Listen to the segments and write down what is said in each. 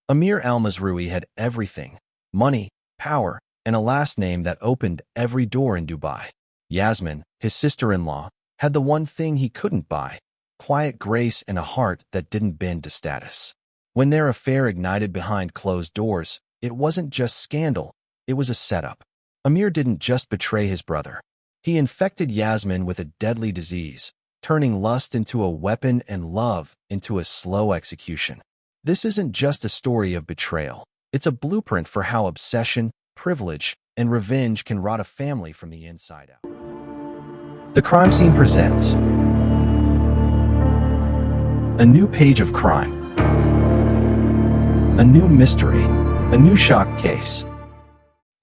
Amir Al-Mazroui had everything: money, power, and a last name that opened every door in Dubai. Yasmin, his sister-in-law, had the one thing he couldn't buy: quiet grace and a heart that didn't bend to status. When their affair ignited behind closed doors, it wasn't just scandal, it was a setup. Amir didn't just betray his brother. He infected Yasmin with a deadly disease, turning lust into a weapon and love into a slow execution. This isn't just a story of betrayal. It's a blueprint for how obsession, privilege, and revenge can rot a family from the inside out. The Crime Scene presents a new page of crime, a new mystery, a new shock case.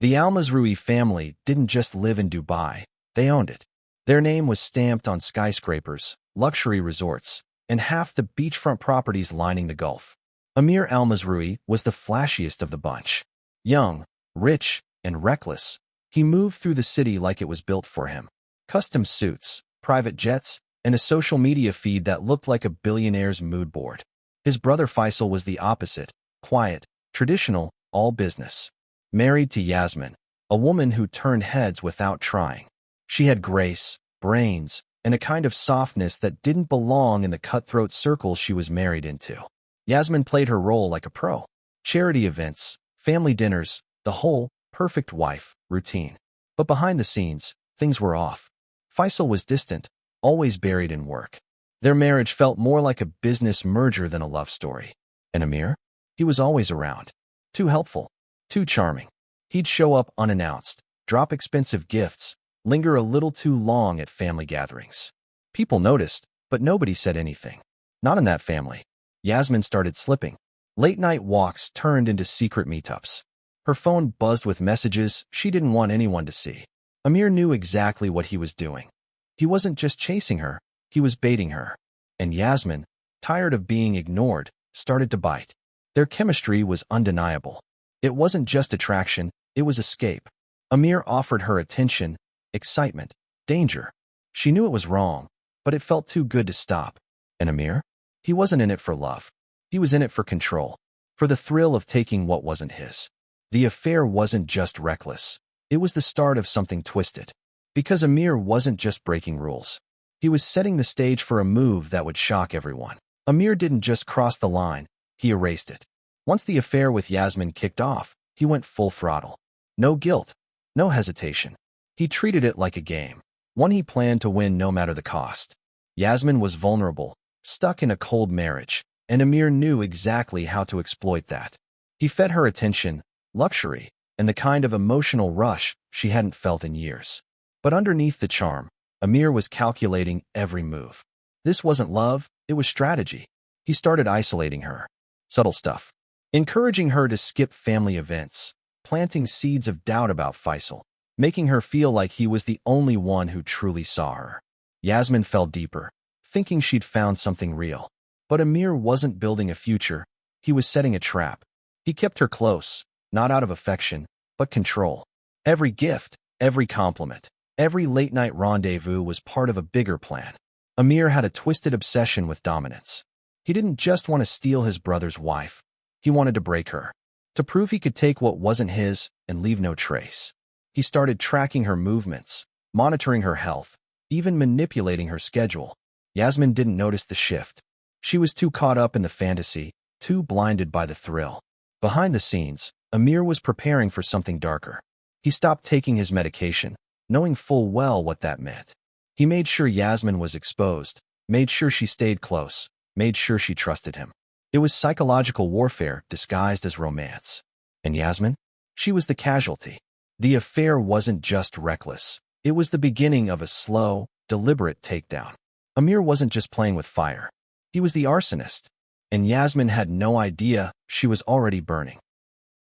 The Al-Mazroui family didn't just live in Dubai, they owned it. Their name was stamped on skyscrapers, luxury resorts, and half the beachfront properties lining the Gulf. Amir Al-Mazroui was the flashiest of the bunch. Young, rich, and reckless, he moved through the city like it was built for him. Custom suits, private jets, and a social media feed that looked like a billionaire's mood board. His brother Faisal was the opposite: quiet, traditional, all business. Married to Yasmin, a woman who turned heads without trying. She had grace, brains, and a kind of softness that didn't belong in the cutthroat circle she was married into. Yasmin played her role like a pro. Charity events, family dinners, the whole perfect wife routine. But behind the scenes, things were off. Faisal was distant, always buried in work. Their marriage felt more like a business merger than a love story. And Amir? He was always around. Too helpful, too charming. He'd show up unannounced, drop expensive gifts, linger a little too long at family gatherings. People noticed, but nobody said anything. Not in that family. Yasmin started slipping. Late-night walks turned into secret meetups. Her phone buzzed with messages she didn't want anyone to see. Amir knew exactly what he was doing. He wasn't just chasing her, he was baiting her. And Yasmin, tired of being ignored, started to bite. Their chemistry was undeniable. It wasn't just attraction, it was escape. Amir offered her attention, excitement, danger. She knew it was wrong, but it felt too good to stop. And Amir? He wasn't in it for love. He was in it for control, for the thrill of taking what wasn't his. The affair wasn't just reckless. It was the start of something twisted. Because Amir wasn't just breaking rules. He was setting the stage for a move that would shock everyone. Amir didn't just cross the line, he erased it. Once the affair with Yasmin kicked off, he went full throttle. No guilt, no hesitation. He treated it like a game, one he planned to win no matter the cost. Yasmin was vulnerable, stuck in a cold marriage, and Amir knew exactly how to exploit that. He fed her attention, luxury, and the kind of emotional rush she hadn't felt in years. But underneath the charm, Amir was calculating every move. This wasn't love, it was strategy. He started isolating her. Subtle stuff. Encouraging her to skip family events, planting seeds of doubt about Faisal, making her feel like he was the only one who truly saw her. Yasmin fell deeper, thinking she'd found something real. But Amir wasn't building a future, he was setting a trap. He kept her close, not out of affection, but control. Every gift, every compliment, every late-night rendezvous was part of a bigger plan. Amir had a twisted obsession with dominance. He didn't just want to steal his brother's wife, he wanted to break her. To prove he could take what wasn't his and leave no trace. He started tracking her movements, monitoring her health, even manipulating her schedule. Yasmin didn't notice the shift. She was too caught up in the fantasy, too blinded by the thrill. Behind the scenes, Amir was preparing for something darker. He stopped taking his medication, knowing full well what that meant. He made sure Yasmin was exposed, made sure she stayed close, made sure she trusted him. It was psychological warfare disguised as romance. And Yasmin? She was the casualty. The affair wasn't just reckless. It was the beginning of a slow, deliberate takedown. Amir wasn't just playing with fire. He was the arsonist. And Yasmin had no idea she was already burning.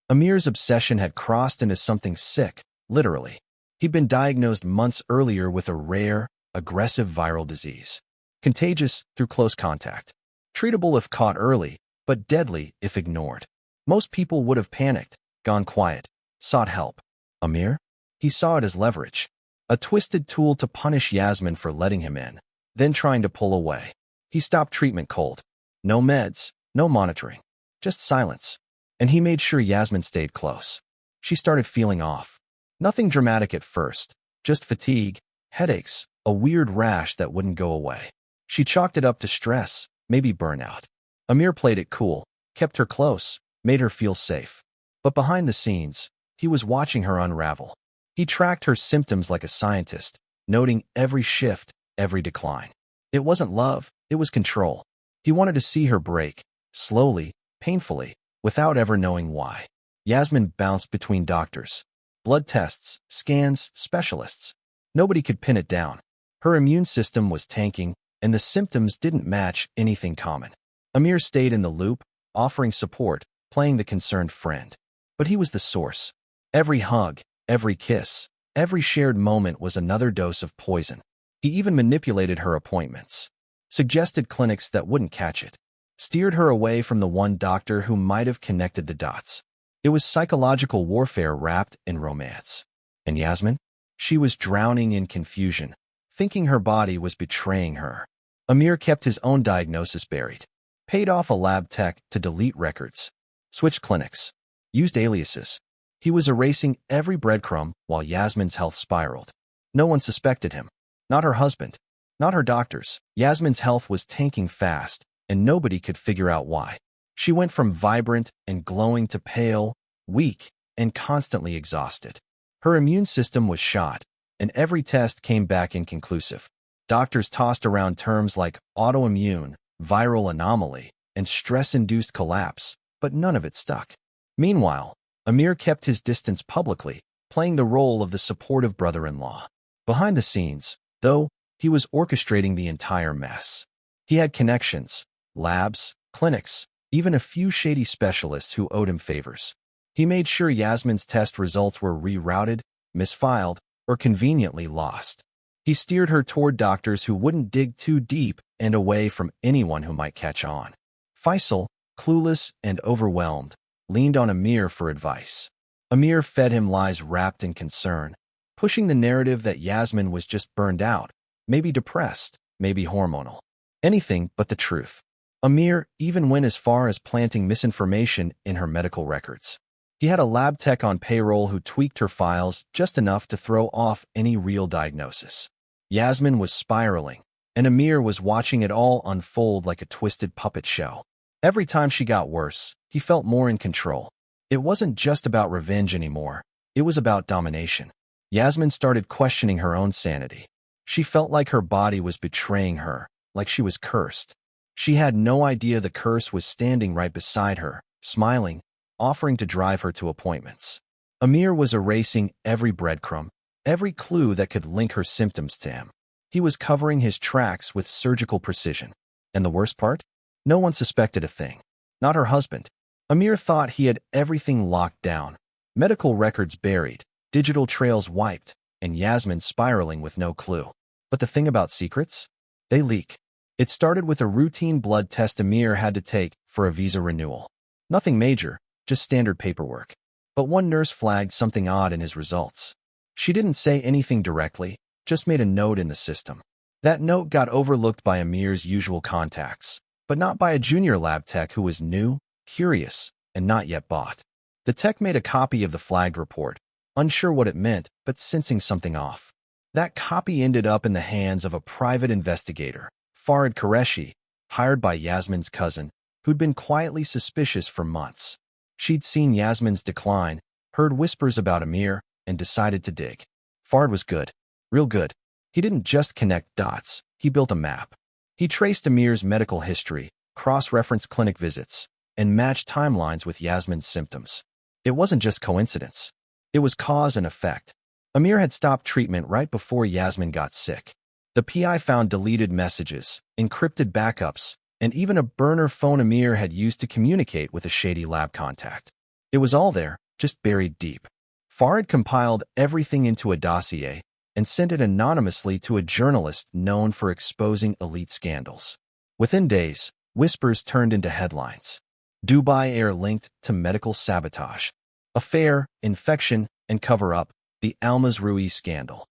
Amir's obsession had crossed into something sick, literally. He'd been diagnosed months earlier with a rare, aggressive viral disease. Contagious through close contact. Treatable if caught early, but deadly if ignored. Most people would have panicked, gone quiet, sought help. Amir? He saw it as leverage. A twisted tool to punish Yasmin for letting him in, then trying to pull away. He stopped treatment cold. No meds, no monitoring. Just silence. and he made sure Yasmin stayed close. She started feeling off. Nothing dramatic at first, just fatigue, headaches, a weird rash that wouldn't go away. She chalked it up to stress, maybe burnout. Amir played it cool, kept her close, made her feel safe. But behind the scenes, he was watching her unravel. He tracked her symptoms like a scientist, noting every shift, every decline. It wasn't love, it was control. He wanted to see her break, slowly, painfully, without ever knowing why. Yasmin bounced between doctors. Blood tests, scans, specialists. Nobody could pin it down. Her immune system was tanking, and the symptoms didn't match anything common. Amir stayed in the loop, offering support, playing the concerned friend. But he was the source. Every hug, every kiss, every shared moment was another dose of poison. He even manipulated her appointments, suggested clinics that wouldn't catch it, steered her away from the one doctor who might have connected the dots. It was psychological warfare wrapped in romance. And Yasmin? She was drowning in confusion, thinking her body was betraying her. Amir kept his own diagnosis buried, paid off a lab tech to delete records, switched clinics, used aliases. He was erasing every breadcrumb while Yasmin's health spiraled. No one suspected him. Not her husband. Not her doctors. Yasmin's health was tanking fast, and nobody could figure out why. She went from vibrant and glowing to pale, weak, and constantly exhausted. Her immune system was shot, and every test came back inconclusive. Doctors tossed around terms like autoimmune, viral anomaly, and stress-induced collapse, but none of it stuck. Meanwhile, Amir kept his distance publicly, playing the role of the supportive brother-in-law. Behind the scenes, though, he was orchestrating the entire mess. He had connections, labs, clinics, even a few shady specialists who owed him favors. He made sure Yasmin's test results were rerouted, misfiled, or conveniently lost. He steered her toward doctors who wouldn't dig too deep and away from anyone who might catch on. Faisal, clueless and overwhelmed, leaned on Amir for advice. Amir fed him lies wrapped in concern, pushing the narrative that Yasmin was just burned out, maybe depressed, maybe hormonal. Anything but the truth. Amir even went as far as planting misinformation in her medical records. He had a lab tech on payroll who tweaked her files just enough to throw off any real diagnosis. Yasmin was spiraling, and Amir was watching it all unfold like a twisted puppet show. Every time she got worse, he felt more in control. It wasn't just about revenge anymore. It was about domination. Yasmin started questioning her own sanity. She felt like her body was betraying her, like she was cursed. She had no idea the curse was standing right beside her, smiling, offering to drive her to appointments. Amir was erasing every breadcrumb, every clue that could link her symptoms to him. He was covering his tracks with surgical precision. And the worst part? No one suspected a thing. Not her husband. Amir thought he had everything locked down. Medical records buried, digital trails wiped, and Yasmin spiraling with no clue. But the thing about secrets? They leak. It started with a routine blood test Amir had to take for a visa renewal. Nothing major, just standard paperwork. But one nurse flagged something odd in his results. She didn't say anything directly, just made a note in the system. That note got overlooked by Amir's usual contacts, but not by a junior lab tech who was new, curious, and not yet bought. The tech made a copy of the flagged report, unsure what it meant, but sensing something off. That copy ended up in the hands of a private investigator, Farid Qureshi, hired by Yasmin's cousin, who'd been quietly suspicious for months. She'd seen Yasmin's decline, heard whispers about Amir, and decided to dig. Farid was good. Real good. He didn't just connect dots, he built a map. He traced Amir's medical history, cross-referenced clinic visits, and matched timelines with Yasmin's symptoms. It wasn't just coincidence. It was cause and effect. Amir had stopped treatment right before Yasmin got sick. The PI found deleted messages, encrypted backups, and even a burner phone Amir had used to communicate with a shady lab contact. It was all there, just buried deep. Farid compiled everything into a dossier and sent it anonymously to a journalist known for exposing elite scandals. Within days, whispers turned into headlines. Dubai heir linked to medical sabotage. Affair, infection, and cover-up, the Al-Mazroui scandal.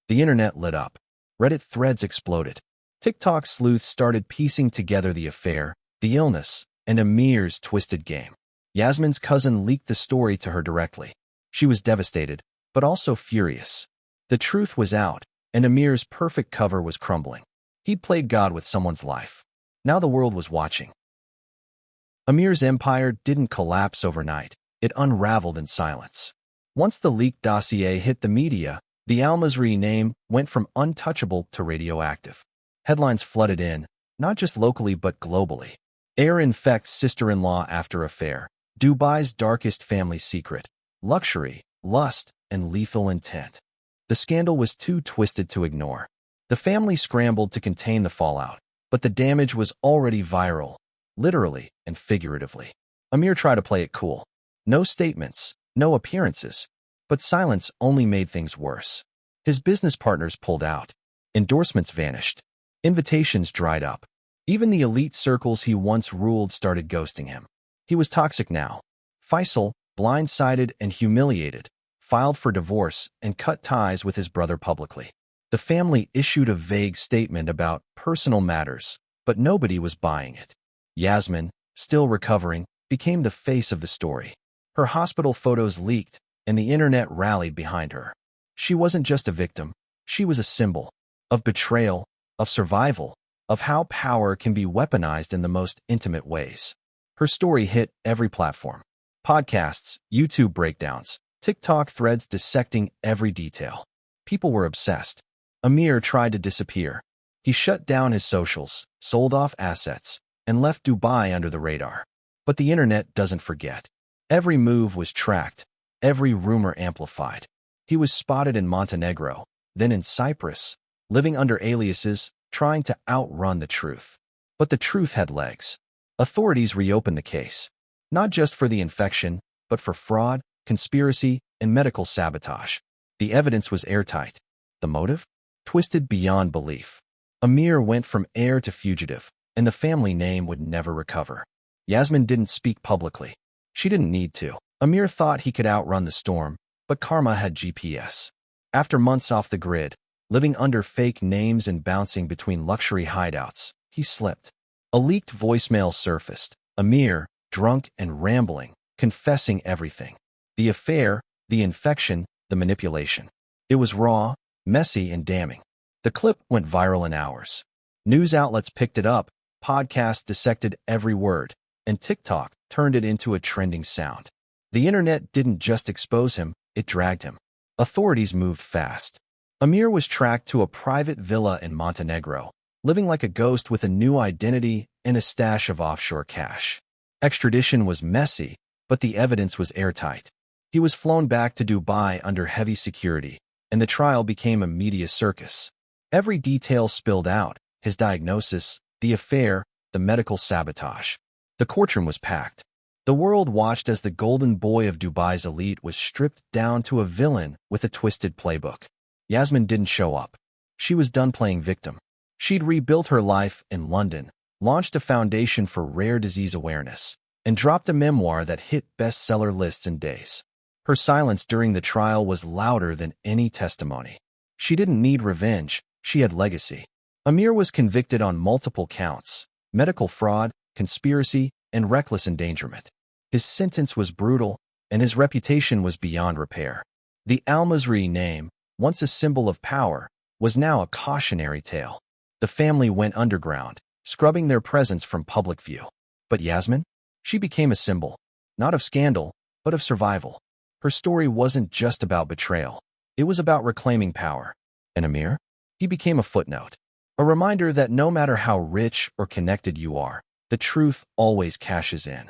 The internet lit up. Reddit threads exploded. TikTok sleuths started piecing together the affair, the illness, and Amir's twisted game. Yasmin's cousin leaked the story to her directly. She was devastated, but also furious. The truth was out, and Amir's perfect cover was crumbling. He'd played God with someone's life. Now the world was watching. Amir's empire didn't collapse overnight. It unraveled in silence. Once the leaked dossier hit the media, the Al-Mazroui name went from untouchable to radioactive. Headlines flooded in, not just locally but globally. Heir infects sister-in-law after affair. Dubai's darkest family secret. Luxury, lust, and lethal intent. The scandal was too twisted to ignore. The family scrambled to contain the fallout, but the damage was already viral, literally and figuratively. Amir tried to play it cool. No statements, no appearances. But silence only made things worse. His business partners pulled out. Endorsements vanished. Invitations dried up. Even the elite circles he once ruled started ghosting him. He was toxic now. Faisal, blindsided and humiliated, filed for divorce and cut ties with his brother publicly. The family issued a vague statement about personal matters, but nobody was buying it. Yasmin, still recovering, became the face of the story. Her hospital photos leaked, and the internet rallied behind her. She wasn't just a victim. She was a symbol of betrayal, of survival, of how power can be weaponized in the most intimate ways. Her story hit every platform. Podcasts, YouTube breakdowns, TikTok threads dissecting every detail. People were obsessed. Amir tried to disappear. He shut down his socials, sold off assets, and left Dubai under the radar. But the internet doesn't forget. Every move was tracked, every rumor amplified. He was spotted in Montenegro, then in Cyprus, living under aliases, trying to outrun the truth. But the truth had legs. Authorities reopened the case, not just for the infection, but for fraud, conspiracy, and medical sabotage. The evidence was airtight. The motive? Twisted beyond belief. Amir went from heir to fugitive, and the family name would never recover. Yasmin didn't speak publicly. She didn't need to. Amir thought he could outrun the storm, but karma had GPS. After months off the grid, living under fake names and bouncing between luxury hideouts, he slipped. A leaked voicemail surfaced. Amir, drunk and rambling, confessing everything. The affair, the infection, the manipulation. It was raw, messy, and damning. The clip went viral in hours. News outlets picked it up, podcasts dissected every word, and TikTok turned it into a trending sound. The internet didn't just expose him, it dragged him. Authorities moved fast. Amir was tracked to a private villa in Montenegro, living like a ghost with a new identity and a stash of offshore cash. Extradition was messy, but the evidence was airtight. He was flown back to Dubai under heavy security, and the trial became a media circus. Every detail spilled out: his diagnosis, the affair, the medical sabotage. The courtroom was packed. The world watched as the golden boy of Dubai's elite was stripped down to a villain with a twisted playbook. Yasmin didn't show up. She was done playing victim. She'd rebuilt her life in London, launched a foundation for rare disease awareness, and dropped a memoir that hit bestseller lists in days. Her silence during the trial was louder than any testimony. She didn't need revenge, she had legacy. Amir was convicted on multiple counts: medical fraud, conspiracy, and reckless endangerment. His sentence was brutal, and his reputation was beyond repair. The Al-Mazroui name, once a symbol of power, was now a cautionary tale. The family went underground, scrubbing their presence from public view. But Yasmin? She became a symbol, not of scandal, but of survival. Her story wasn't just about betrayal. It was about reclaiming power. And Amir? He became a footnote. A reminder that no matter how rich or connected you are, the truth always cashes in.